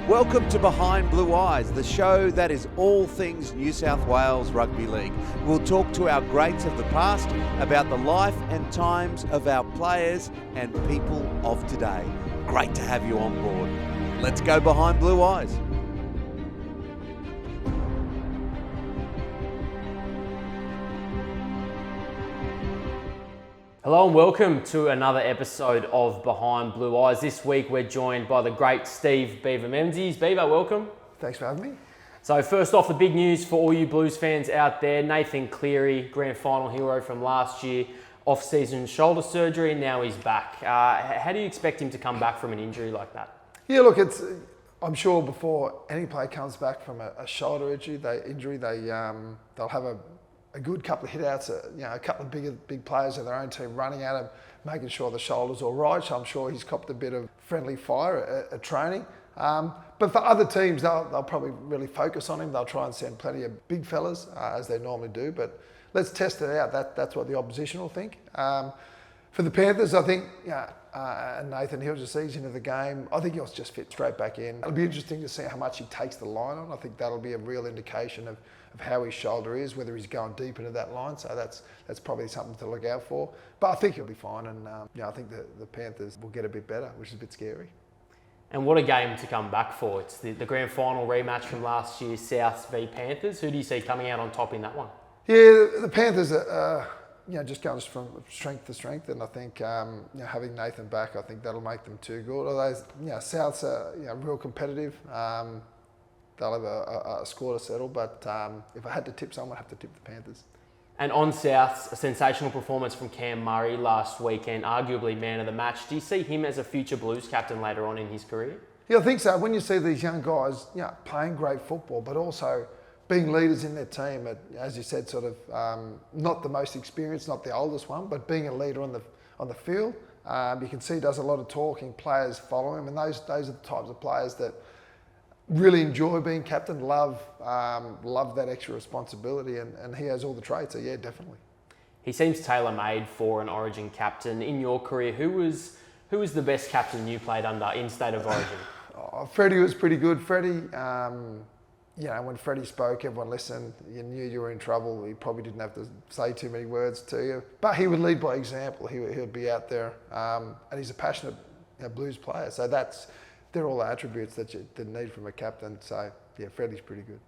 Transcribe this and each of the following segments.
Welcome to Behind Blue Eyes, the show that is all things New South Wales Rugby League. We'll talk to our greats of the past about the life and times of our players and people of today. Great to have you on board. Let's go Behind Blue Eyes. Hello and welcome to another episode of Behind Blue Eyes. This week we're joined by the great Steve Beaver Menzies. Beaver, welcome. Thanks for having me. So first off, the big news for all you Blues fans out there, Nathan Cleary, grand final hero from last year, off-season shoulder surgery, and now he's back. How do you expect him to come back from an injury like that? Yeah, look, I'm sure before any player comes back from a shoulder injury, they'll have a good couple of hit-outs, a couple of big players of their own team running at him, making sure the shoulder's all right. So I'm sure he's copped a bit of friendly fire at training. But for other teams, they'll probably really focus on him. They'll try and send plenty of big fellas, as they normally do. But let's test it out. That's what the opposition will think. For the Panthers, I think Nathan, he'll just ease into the game. I think he'll just fit straight back in. It'll be interesting to see how much he takes the line on. I think that'll be a real indication of how his shoulder is, whether he's going deep into that line. So that's probably something to look out for. But I think he'll be fine, and I think the Panthers will get a bit better, which is a bit scary. And what a game to come back for. It's the grand final rematch from last year, Souths v Panthers. Who do you see coming out on top in that one? Yeah, the Panthers are just going from strength to strength, and I think having Nathan back, I think that'll make them too good. Although Souths are real competitive. They'll have a score to settle, but if I had to tip someone, I'd have to tip the Panthers. And on Souths, a sensational performance from Cam Murray last weekend, arguably man of the match. Do you see him as a future Blues captain later on in his career? Yeah, I think so. When you see these young guys playing great football, but also being leaders in their team, as you said, sort of not the most experienced, not the oldest one, but being a leader on the field, you can see he does a lot of talking, players follow him, and those are the types of players that really enjoy being captain, love that extra responsibility, and he has all the traits, so yeah, definitely. He seems tailor-made for an Origin captain. In your career, who was the best captain you played under in State of Origin? Freddie was pretty good. Freddie, when Freddie spoke, everyone listened. You knew you were in trouble. He probably didn't have to say too many words to you, but he would lead by example. He would be out there, and he's a passionate Blues player, so they're all the attributes that you need from a captain. So, yeah, Freddie's pretty good.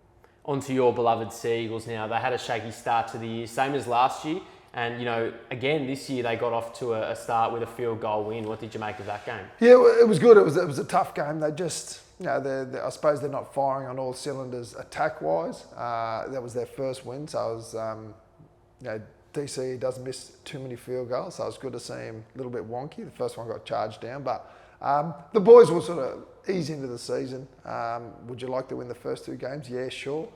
On to your beloved Sea Eagles now. They had a shaky start to the year, same as last year. And, again, this year they got off to a start with a field goal win. What did you make of that game? Yeah, it was good. It was a tough game. They just, I suppose they're not firing on all cylinders attack-wise. That was their first win. So it was, DC doesn't miss too many field goals. So it was good to see him a little bit wonky. The first one got charged down, but the boys will sort of ease into the season. Would you like to win the first two games? Yeah, sure.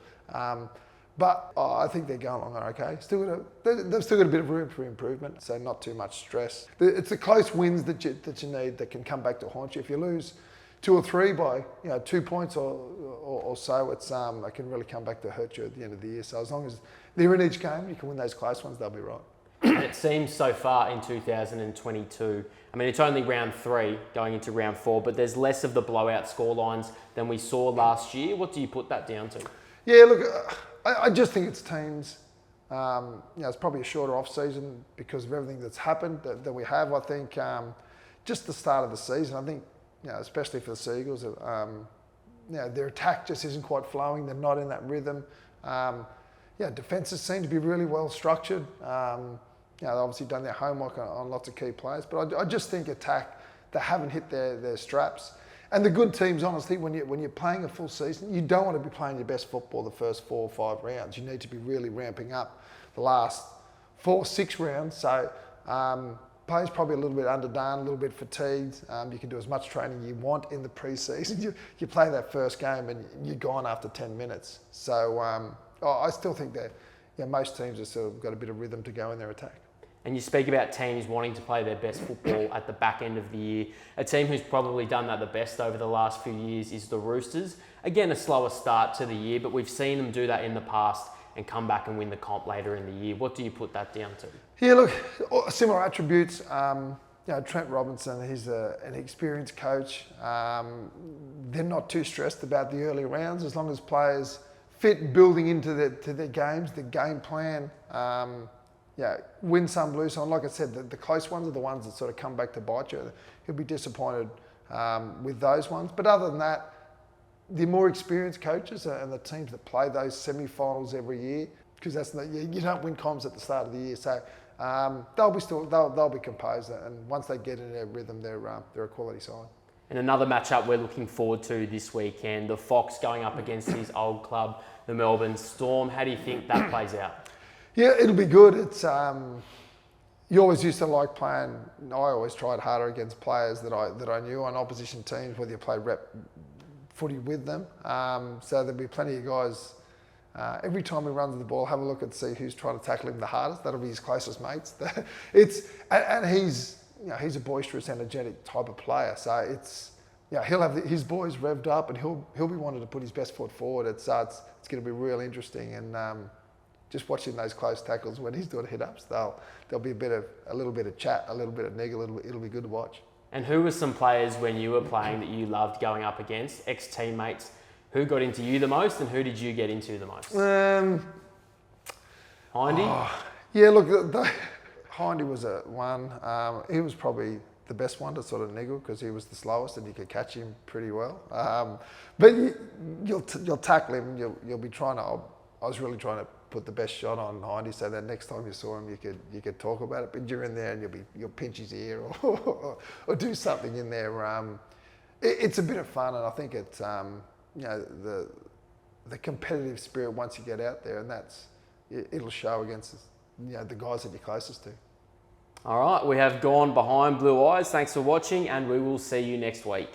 But I think they're going along okay. They've still got a bit of room for improvement, so not too much stress. It's the close wins that you need that can come back to haunt you. If you lose 2 or 3 by 2 points or so, it can really come back to hurt you at the end of the year. So as long as they're in each game, you can win those close ones, they'll be right. And it seems so far in 2022, I mean, it's only round 3 going into round 4, but there's less of the blowout scorelines than we saw last year. What do you put that down to? Yeah, look, I just think it's teams. It's probably a shorter off-season because of everything that's happened that we have. I think just the start of the season, I think, especially for the Sea Eagles, their attack just isn't quite flowing. They're not in that rhythm. Defences seem to be really well structured. They've obviously done their homework on lots of key players, but I just think attack, they haven't hit their straps. And the good teams, honestly, when you're playing a full season, you don't want to be playing your best football the first 4 or 5 rounds. You need to be really ramping up the last 4, 6 rounds. So players probably a little bit underdone, a little bit fatigued. You can do as much training you want in the pre-season. You play that first game and you're gone after 10 minutes. So I still think that most teams have sort of got a bit of rhythm to go in their attack. And you speak about teams wanting to play their best football at the back end of the year. A team who's probably done that the best over the last few years is the Roosters. Again, a slower start to the year, but we've seen them do that in the past and come back and win the comp later in the year. What do you put that down to? Yeah, look, similar attributes. Trent Robinson, he's an experienced coach. They're not too stressed about the early rounds as long as players fit building into their games, the game plan. Win some, lose some. Like I said, the close ones are the ones that sort of come back to bite you. He'll be disappointed with those ones. But other than that, the more experienced coaches and the teams that play those semi-finals every year, because you don't win comms at the start of the year. So they'll be composed, and once they get in their rhythm, they're a quality side. And another matchup we're looking forward to this weekend, the Fox going up against his old club, the Melbourne Storm. How do you think that plays out? Yeah, it'll be good. It's you always used to like playing. I always tried harder against players that I knew on opposition teams, whether you played rep footy with them. So there'll be plenty of guys. Every time he runs the ball, have a look and see who's trying to tackle him the hardest. That'll be his closest mates. And he's a boisterous, energetic type of player. So he'll have his boys revved up, and he'll be wanting to put his best foot forward. It's going to be real interesting, and just watching those close tackles when he's doing hit-ups, there'll be a little bit of chat, a little bit of niggle. It'll be good to watch. And who were some players when you were playing that you loved going up against, ex-teammates? Who got into you the most, and who did you get into the most? Hindy? Yeah, look, Hindy was one. He was probably the best one to sort of niggle because he was the slowest and you could catch him pretty well. But you'll tackle him. You'll be trying to. I was really trying to put the best shot on Hindy so that next time you saw him, you could talk about it. But you're in there and you'll pinch his ear or do something in there. It's a bit of fun, and I think it's the competitive spirit once you get out there, and it'll show against the guys that you're closest to. All right, we have gone behind Blue Eyes. Thanks for watching, and we will see you next week.